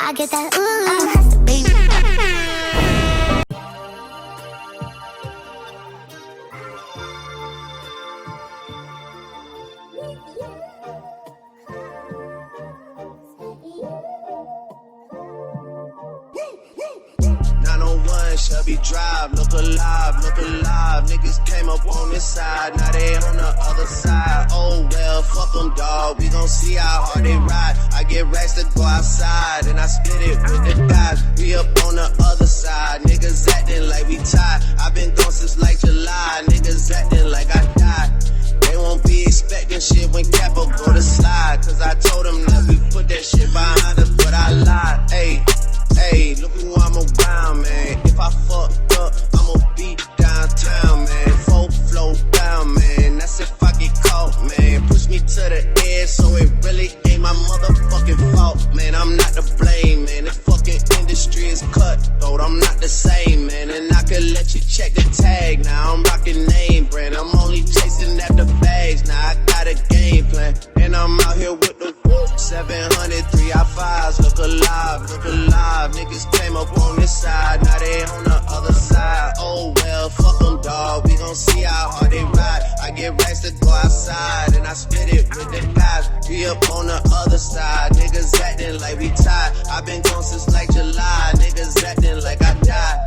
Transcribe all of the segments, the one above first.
I get that ooh, hustle, baby. Shelby Drive, look alive, look alive. Niggas came up on this side, now they on the other side. Oh well, fuck them, dawg. We gon' see how hard they ride. I get racks to go outside, and I split it with the guys. We up on the other side. Niggas acting like we tied. I been gone since like July. Niggas acting like I died. They won't be expecting shit when Capo go to slide. Cause I told them that we put that shit behind us, but I lied. Hey, look who I'm around, man. If I fucked up, I'ma be downtown, man. Full flow down, man. That's if I get caught, man. Push me to the edge, so it really ain't my motherfucking fault, man. I'm not to blame, man. The fucking industry is cutthroat. I'm not the same, man. And I could let you check the tag. Now I'm rocking name brand. I'm only chasing after bags. Now I got a game plan, and I'm out here with the 700 3i5s. Look alive, look alive. Niggas came up on this side, now they on the other side. Oh well, fuck them, dawg. We gon' see how hard they ride. I get racks to go outside, and I split it with the guys. We up on the other side. Niggas acting like we tied. I been gone since like July. Niggas acting like I died.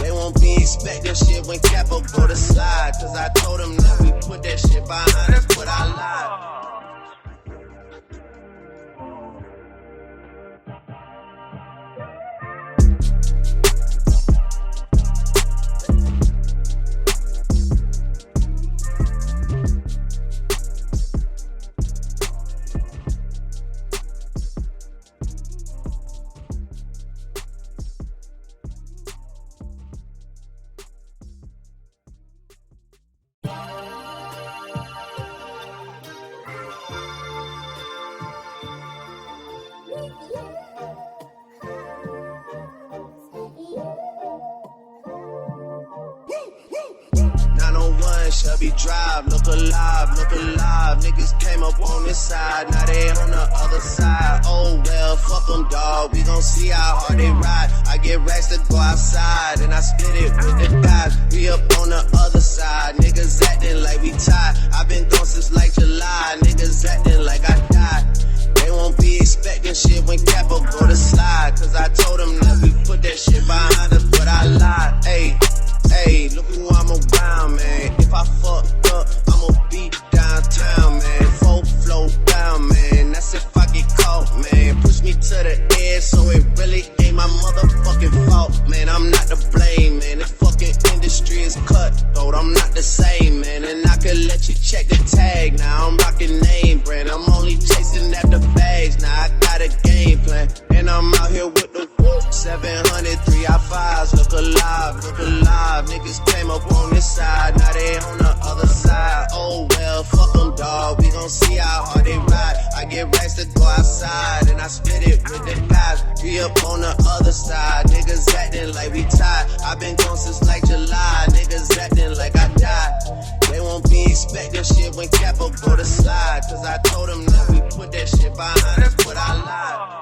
They won't be expecting shit when Capo go to slide. Cause I told them that we put that shit behind us, but I lied. Shelby Drive, look alive, look alive. Niggas came up on this side, now they on the other side. Oh well, fuck them, dawg. We gon' see how hard they ride. I get racks to go outside, and I split it with the guys. We up on the other side. Niggas acting like we tied. I been gone since like July. Niggas acting like I died. They won't be expecting shit when Capo go to slide. Cause I told them that we put that shit behind us, but I lied. Hey, look who I'm around, man. If I fucked up, I'ma be downtown, man. Full flow down, man. That's if I get caught, man. Push me to the edge, so it really ain't my motherfucking fault, man. I'm not to blame, man. The fucking industry is cutthroat. I'm not the same, man. And I could let you check the tag. Now I'm rocking name brand. I'm only chasing after bags. Now I got a game plan, and I'm out here with the 700 3i5s. Look alive, look alive. Niggas came up on this side, now they on the other side. Oh well, fuck them, dawg. We gon' see how hard they ride. I get racks to go outside, and I split it with the guys. We up on the other side. Niggas acting like we tied. I been gone since like July. Niggas acting like I died. They won't be expecting shit when Capo go to slide. Cause I told them that we put that shit behind us, but I lied.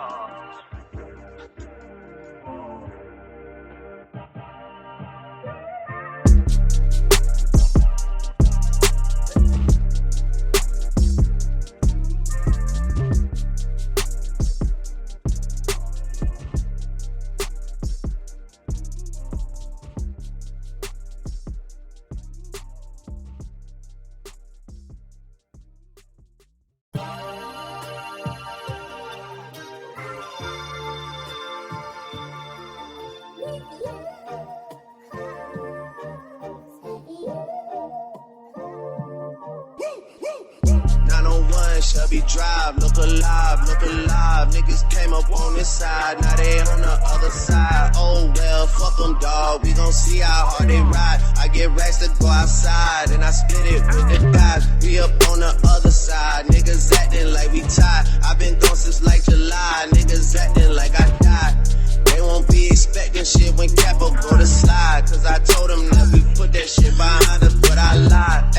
Shelby Drive, look alive, look alive. Niggas came up on this side, now they on the other side. Oh well, fuck them, dawg. We gon' see how hard they ride. I get racks to go outside, and I split it with the guys. We up on the other side. Niggas acting like we tied. I been gone since like July. Niggas acting like I died. They won't be expecting shit when Capo go to slide. Cause I told them that we put that shit behind us, but I lied.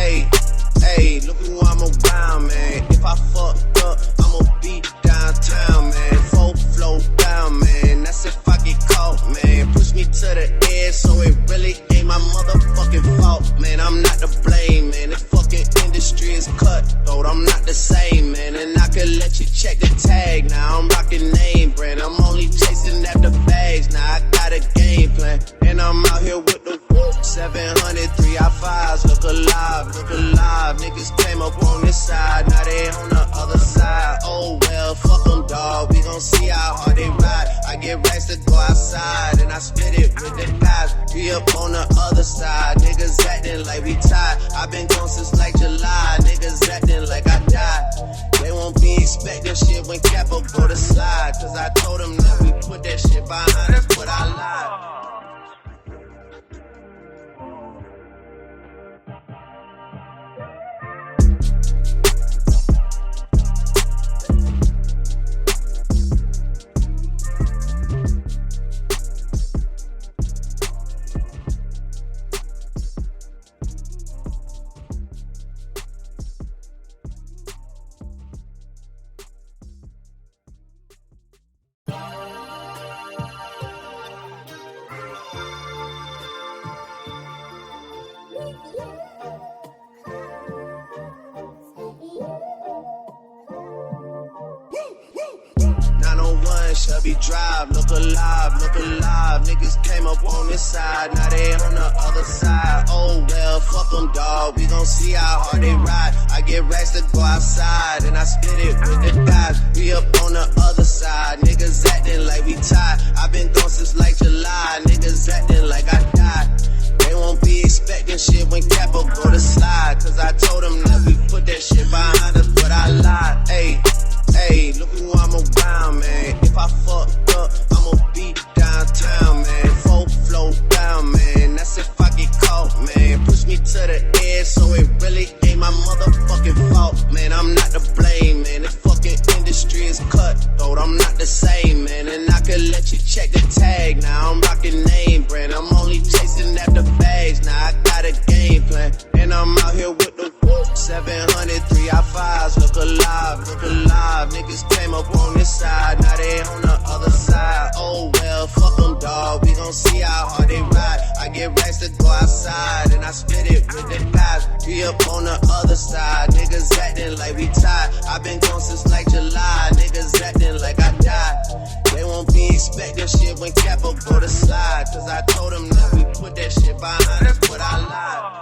Hey, look who I'm around, man. If I fucked up, I'ma be downtown, man. Full flow down, man. same, man. And I could let you check the tag. Now I'm rocking name brand. I'm only chasing after bags. Now I got a game plan. And I'm out here with the 700 3i5s. Look alive, look alive. Niggas came up on this side. Now they on the other side. Oh well, fuck them, dawg. We gon' see how hard they ride. I get racks to go outside. And I split it with the guys. We up on the other side. Niggas acting like we tied. I been gone since like July. Niggas acting like I died. They won't be expecting shit when Capo go to slide. Cause I told them that we put that shit behind us, but I lied. Shelby Drive, look alive, look alive. Niggas came up on this side, now they on the other side. Oh well, fuck them, dawg. We gon' see how hard they ride. I get racks to go outside, and I split it with the guys. We up on the other side. Niggas acting like we tied. I been gone since like July. Niggas acting like I died. They won't be expecting shit when Capo go to slide. Cause I told them that we put that shit behind us, but I lied. Hey, look who I'm around, man. If I fucked up, I'ma be downtown, man. Full flow down, man. That's if I get caught, man. Push me to the edge, so it really ain't my motherfucking fault, man. I'm not to blame, man. The fucking industry is cutthroat. I'm not the same, man. And I could let you check the tag. Now I'm rocking name brand. I'm only chasing after bags. Now I got a game plan. And I'm out here with the 700 3i5s. Look alive, look alive. Niggas came up on this side, now they on the other side. Oh well, fuck them, dawg. We gon' see how hard they ride. I get racks to go outside, and I split it with the guys. We up on the other side. Niggas acting like we tied. I been gone since like July. Niggas acting like I died. They won't be expecting shit when Capo go to slide. Cause I told them that we put that shit behind us, but I lied.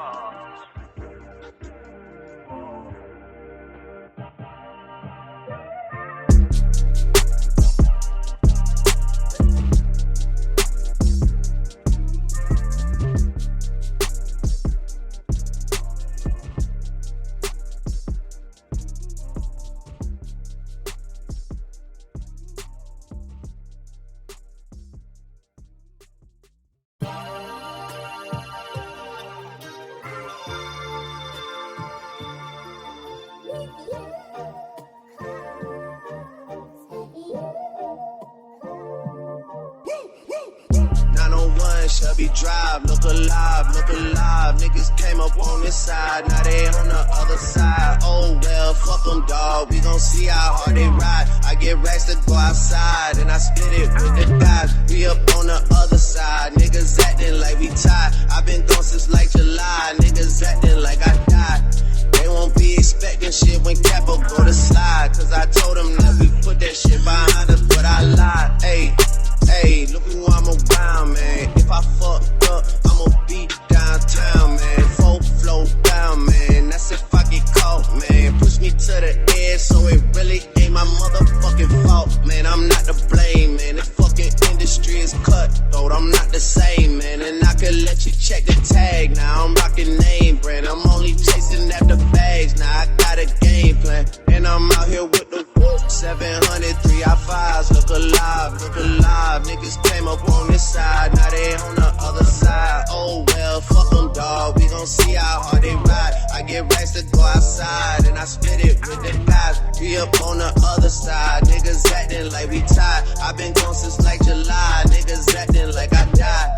Shelby Drive, look alive, look alive. Niggas came up on this side, now they on the other side. Oh well, fuck them, dawg. We gon' see how hard they ride. I get racks to go outside, and I split it with the guys. We up on the other side. Niggas acting like we tied. I been gone since like July. Niggas acting like I died. They won't be expecting shit when Capo go to slide. Cause I told them that we put that shit behind us, but I lied. Hey, look who I'm around, man. If I fucked up, I'ma be downtown, man. Full flow down, man. That's if I get caught, man. Push me to the edge, so it really ain't my motherfucking fault, man. I'm not to blame, man. The fucking industry is cutthroat. I'm not the same, man. And I could let you check the tag. Now I'm rocking name brand. I'm only chasing after bags. Now I got a game plan. And I'm out here with the 700 3i5s. Look alive, look alive. Niggas came up on this side, now they on the other side. Oh well, fuck them, dawg. We gon' see how hard they ride. I get racks to go outside, and I split it with the guys. We up on the other side. Niggas acting like we tied. I been gone since like July. Niggas acting like I died.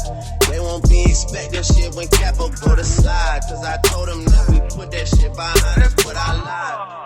They won't be expecting shit when Capo go to slide. Cause I told them that we put that shit behind us, but I lied.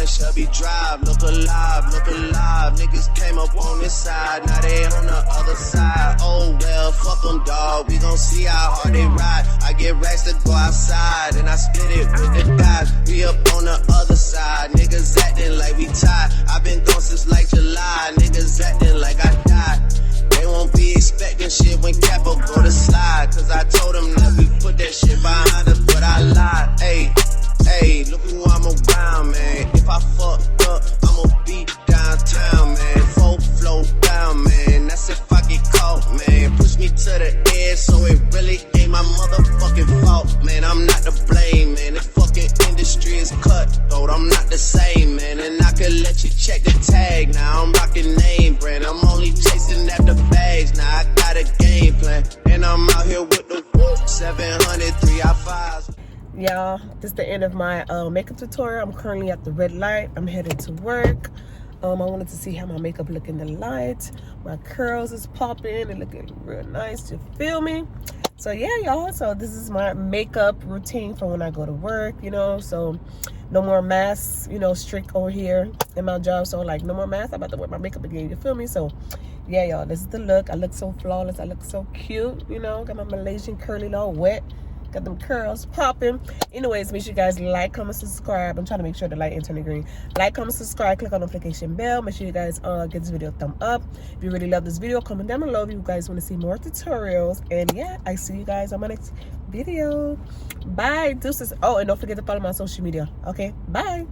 Shelby Drive, look alive, look alive. Niggas came up on this side, now they on the other side. Oh well, fuck them, dawg. We gon' see how hard they ride. I get racks to go outside, and I split it with the guys. We up on the other side. Niggas acting like we tied. I been gone since like July. Niggas acting like I died. They won't be expecting shit when Capo go to slide. Cause I told them that we put that shit behind us, but I lied. Hey, look who I'm around, man. If I fucked up, I'ma be downtown, man. Full flow down, man. That's if I get caught, man. Push me to the edge, so it really ain't my motherfucking fault, man. I'm not to blame, man. The fucking industry is cutthroat. I'm not the same, man. And I could let you check the tag. Now I'm rocking name brand. I'm only chasing after bags. Now I got a game plan. And I'm out here with the 700 3i5s. Y'all, this is the end of my makeup tutorial. I'm currently at the red light. I'm headed to work. I wanted to see how my makeup look in the light. My curls is popping and looking real nice. You feel me? So yeah, y'all. So this is my makeup routine for when I go to work, you know. So no more masks, you know, strict over here in my job. So like no more masks. I'm about to wear my makeup again. You feel me? So yeah, y'all, this is the look. I look so flawless. I look so cute, you know. Got my Malaysian curly all wet. Got them curls popping. Anyways, make sure you guys like, comment, subscribe. I'm trying to make sure the light ain't turning green. Like, comment, subscribe, click on the notification bell. Make sure you guys give this video a thumb up. If you really love this video, comment down below if you guys want to see more tutorials. And yeah, I see you guys on my next video. Bye, deuces. Oh, and don't forget to follow my social media. Okay, bye.